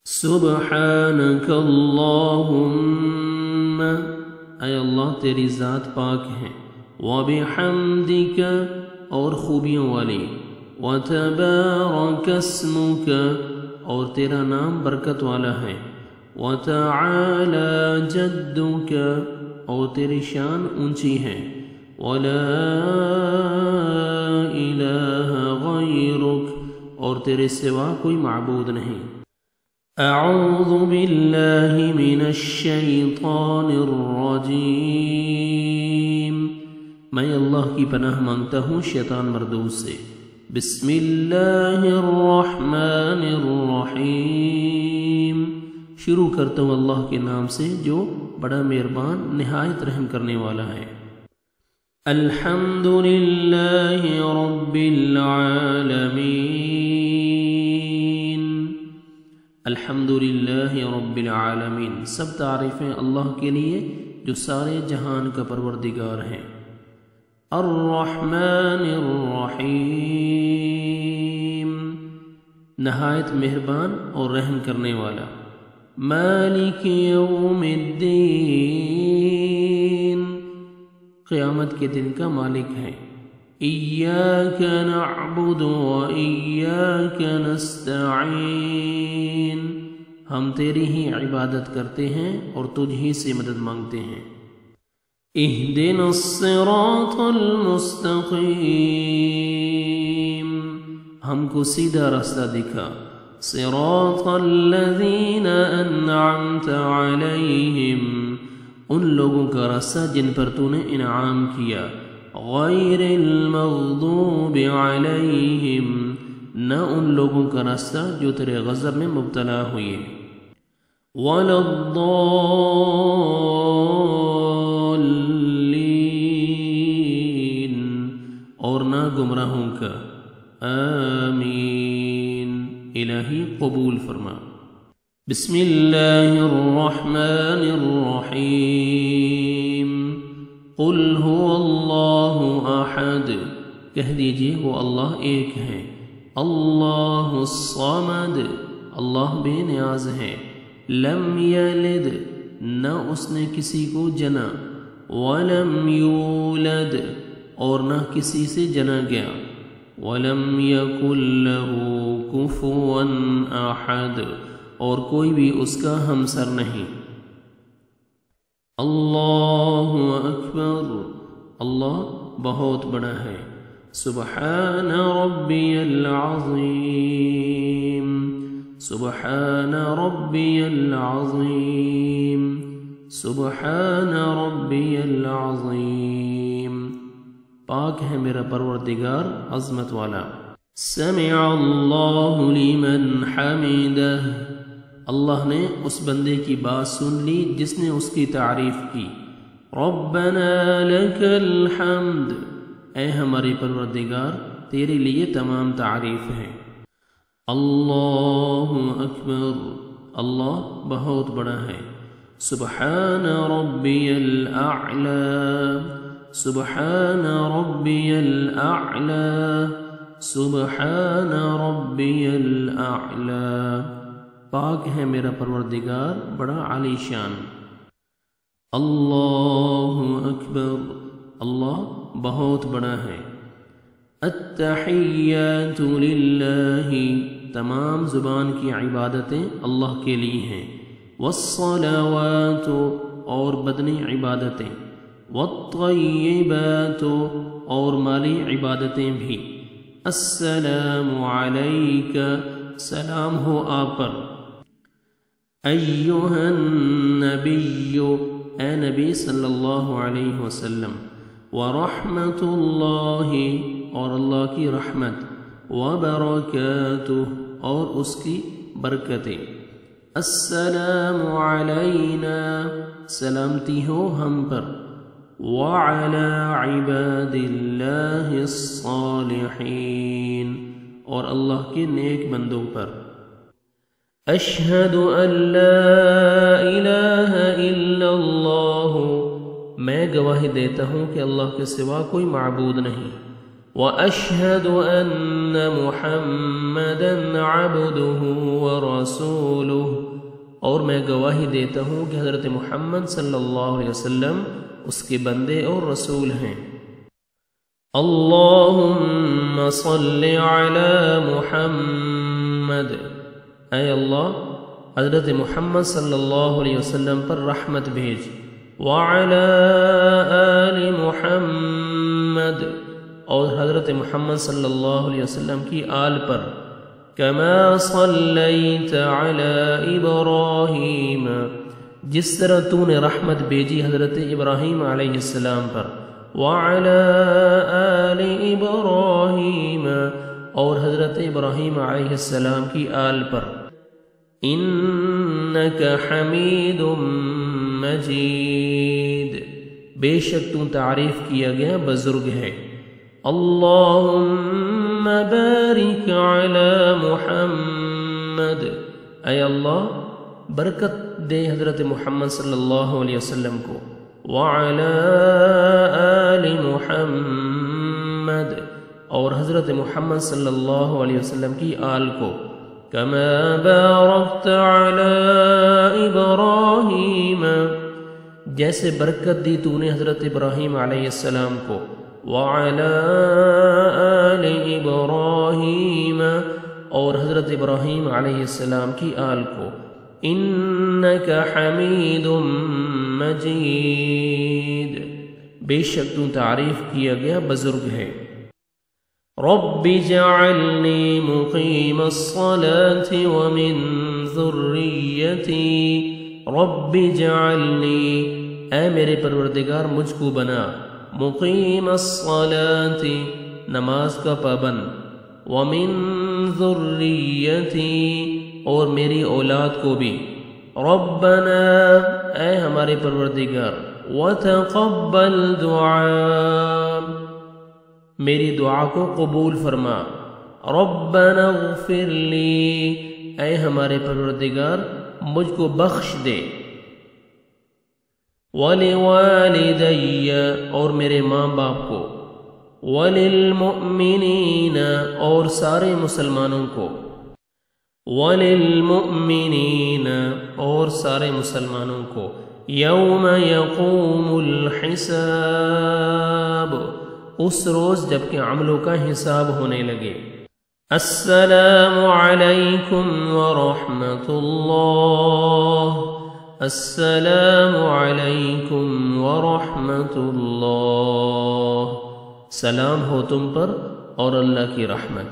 سبحانک اللہم، اے اللہ تیری ذات پاک ہے، وبحمدک اور خوبیوں والی، وتبارک اسمک اور تیرا نام برکت والا ہے، وتعالی جدک اور تیری شان اونچی ہے، ولا الہ غیرک اور تیرے سوا کوئی معبود نہیں۔ اعوذ باللہ من الشیطان الرجیم، میں اللہ کی پناہ مانگتا ہوں شیطان مردود سے۔ بسم اللہ الرحمن الرحیم، شروع کرتا ہوں اللہ کے نام سے جو بڑا مہربان نہایت رحم کرنے والا ہے۔ الحمد للہ رب العالمین، الحمد للہ رب العالمین، سب تعریفیں اللہ کے لیے جو سارے جہان کا پروردگار ہے۔ الرحمن الرحیم، نہایت مہربان اور رحم کرنے والا۔ مالک یوم الدین، قیامت کے دن کا مالک ہے۔ ایاک نعبد و ایاک نستعین، ہم تیری ہی عبادت کرتے ہیں اور تجھ ہی سے مدد مانگتے ہیں۔ اہدنا الصراط المستقیم، ہم کو سیدھا راستہ دکھا۔ صراط الذین انعمت علیہم، ان لوگوں کا راستہ جن پر تو نے انعام کیا۔ غیر المغضوب علیہم، نہ ان لوگوں کا راستہ جو تیرے غضب میں مبتلا ہوئے۔ ولا الضالین، اور نہ گمراہوں کا۔ آمین، الہی قبول فرما۔ بسم اللہ الرحمن الرحیم، قل هو اللہ احد، کہہ دیجئے وہ اللہ ایک ہے۔ اللہ الصمد، اللہ بے نیاز ہے۔ لم یلد، نہ اس نے کسی کو جنا۔ ولم یولد، اور نہ کسی سے جنا گیا۔ ولم یکن لہ کفوا احد، اور کوئی بھی اس کا ہمسر نہیں۔ اللہ اکبر، اللہ بہت بڑا ہے۔ سبحان ربی العظیم، سبحان ربی العظیم، سبحان ربی العظیم، پاک ہے میرا پروردگار عظمت والا۔ سمع اللہ لمن حمدہ، اللہ نے اس بندے کی بات سن لی جس نے اس کی تعریف کی۔ ربنا لک الحمد، اے ہمارے پروردگار تیرے لیے تمام تعریف ہے۔ اللہ اکبر، اللہ بہت بڑا ہے۔ سبحان ربی الاعلی، سبحان ربی الاعلی، سبحان ربی الاعلی، پاک ہے میرا پروردگار بڑا عالی شان۔ اللہ اکبر، اللہ بہت بڑا ہے۔ التحیات للہ، تمام زبان کی عبادتیں اللہ کے لیے ہیں۔ والصلوات، اور بدنی عبادتیں۔ والطیبات، اور مالی عبادتیں بھی۔ السلام علیک، سلام ہو آپ پر۔ ایھا النبی، اے نبی صلی اللہ علیہ وسلم۔ ورحمۃ اللہ، اور اللہ کی رحمت۔ وبرکاتہ، اور اس کی برکتیں۔ السلام علینا، سلامتی ہو ہم پر۔ وعلی عباد اللہ الصالحین، اور اللہ کے نیک بندوں پر۔ اشہد ان لا الہ الا اللہ، میں گواہی دیتا ہوں کہ اللہ کے سوا کوئی معبود نہیں۔ واشہد ان محمدا عبده ورسوله، اور میں گواہی دیتا ہوں کہ حضرت محمد صلی اللہ علیہ وسلم اس کے بندے اور رسول ہیں۔ اللہم صل علی محمد، اے اللہ حضرت محمد صلی اللہ علیہ وسلم پر رحمت بھیج، وعلی آل محمد، اور حضرت محمد صلی اللہ علیہ وسلم کی آل پر، کما صلیت علی ابراہیم، جس طرح تو نے رحمت بھیجی حضرت ابراہیم علیہ السلام پر، وعلی آل ابراہیم، اور حضرت ابراہیم علیہ السلام کی آل پر، انک حمید مجید، بے شک تو تعریف کیا گیا بزرگ ہے۔ اللہم بارک علی محمد، اے اللہ برکت دے حضرت محمد صلی اللہ علیہ وسلم کو، وعلی آل محمد، اور حضرت محمد صلی اللہ علیہ وسلم کی آل کو، کما بارکت علی ابراہیم، جیسے برکت دی تو نے حضرت ابراہیم علیہ السلام کو، وعلی آل ابراہیم، اور حضرت ابراہیم علیہ السلام کی آل کو، انک حمید مجید، بے شک تو تعریف کیا گیا بزرگ ہے۔ رب اجعلنی مقیم الصلاة ومن ذریتی، رب اجعلنی، اے میرے پروردگار مجھ کو بنا، مقیم الصلاة، نماز کا پابند، ومن ذریتی، اور میری اولاد کو بھی، ربنا، اے ہمارے پروردگار، وتقبل دعاء، میری دعا کو قبول فرما، ربنا اغفر لی، اے ہمارے پروردگار مجھ کو بخش دے، وَلِوَالِدَيَّ، اور میرے ماں باپ کو، وَلِلْمُؤْمِنِينَ، اور سارے مسلمانوں کو، وَلِلْمُؤْمِنِينَ، اور سارے مسلمانوں کو، یوم یقوم الحساب، اس روز جب کہ عملوں کا حساب ہونے لگے۔ السلام علیکم ورحمۃ اللہ، السلام علیکم ورحمۃ اللہ، سلام ہو تم پر اور اللہ کی رحمت۔